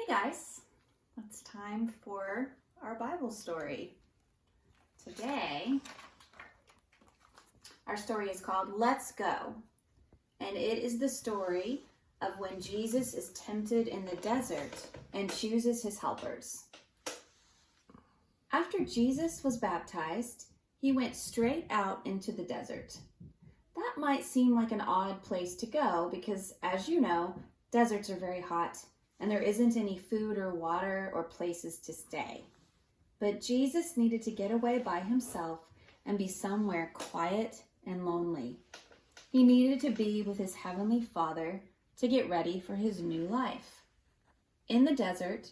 Guys, it's time for our Bible story. Today, our story is called Let's Go, and it is the story of when Jesus is tempted in the desert and chooses his helpers. After Jesus was baptized, he went straight out into the desert. That might seem like an odd place to go because, as you know, deserts are very hot and there isn't any food or water or places to stay. But Jesus needed to get away by himself and be somewhere quiet and lonely. He needed to be with his heavenly Father to get ready for his new life. In the desert,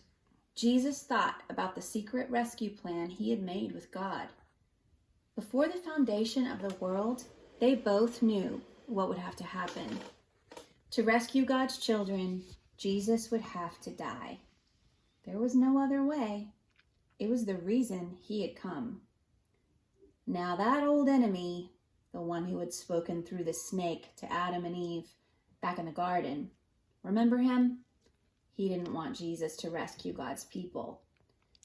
Jesus thought about the secret rescue plan he had made with God. Before the foundation of the world, they both knew what would have to happen. To rescue God's children, Jesus would have to die. There was no other way. It was the reason he had come. Now that old enemy, the one who had spoken through the snake to Adam and Eve back in the garden, remember him? He didn't want Jesus to rescue God's people.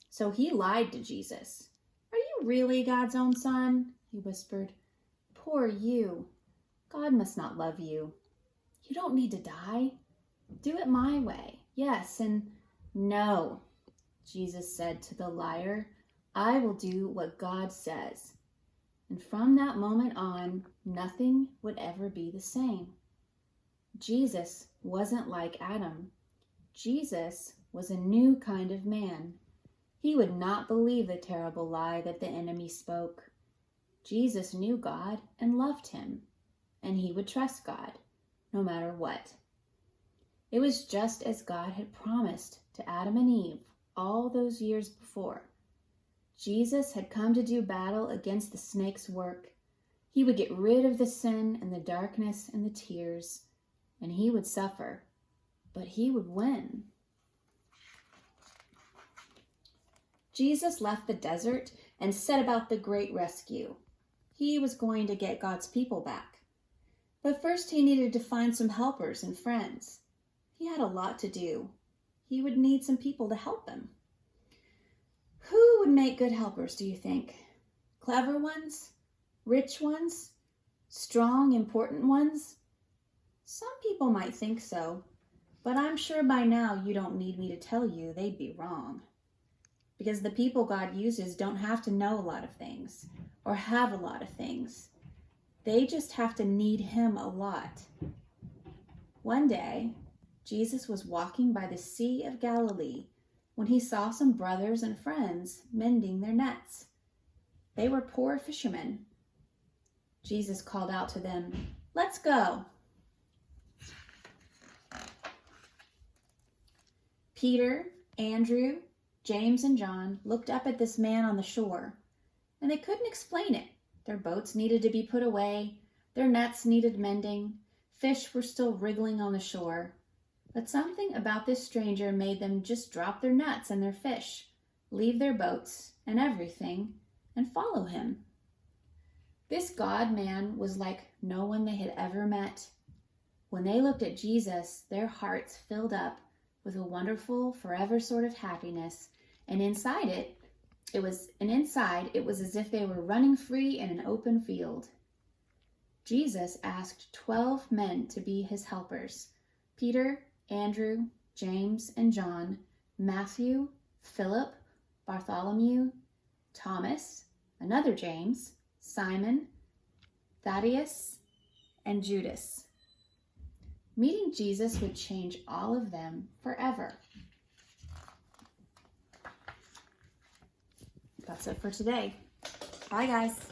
So he lied to Jesus. "Are you really God's own son?" he whispered. "Poor you. God must not love you. You don't need to die. Do it my way. Yes, and no." Jesus said to the liar, "I will do what God says." And from that moment on, nothing would ever be the same. Jesus wasn't like Adam. Jesus was a new kind of man. He would not believe the terrible lie that the enemy spoke. Jesus knew God and loved him, and he would trust God, no matter what. It was just as God had promised to Adam and Eve all those years before. Jesus had come to do battle against the snake's work. He would get rid of the sin and the darkness and the tears, and he would suffer, but he would win. Jesus left the desert and set about the great rescue. He was going to get God's people back. But first he needed to find some helpers and friends. He had a lot to do. He would need some people to help him. Who would make good helpers, do you think? Clever ones? Rich ones? Strong, important ones? Some people might think so, but I'm sure by now you don't need me to tell you they'd be wrong. Because the people God uses don't have to know a lot of things or have a lot of things. They just have to need him a lot. One day, Jesus was walking by the Sea of Galilee when he saw some brothers and friends mending their nets. They were poor fishermen. Jesus called out to them, "Let's go." Peter, Andrew, James, and John looked up at this man on the shore, and they couldn't explain it. Their boats needed to be put away. Their nets needed mending. Fish were still wriggling on the shore. But something about this stranger made them just drop their nets and their fish, leave their boats and everything, and follow him. This God-man was like no one they had ever met. When they looked at Jesus, their hearts filled up with a wonderful, forever sort of happiness, and inside it was as if they were running free in an open field. Jesus asked 12 men to be his helpers: Peter, Andrew, James, and John, Matthew, Philip, Bartholomew, Thomas, another James, Simon, Thaddeus, and Judas. Meeting Jesus would change all of them forever. That's it for today. Bye, guys.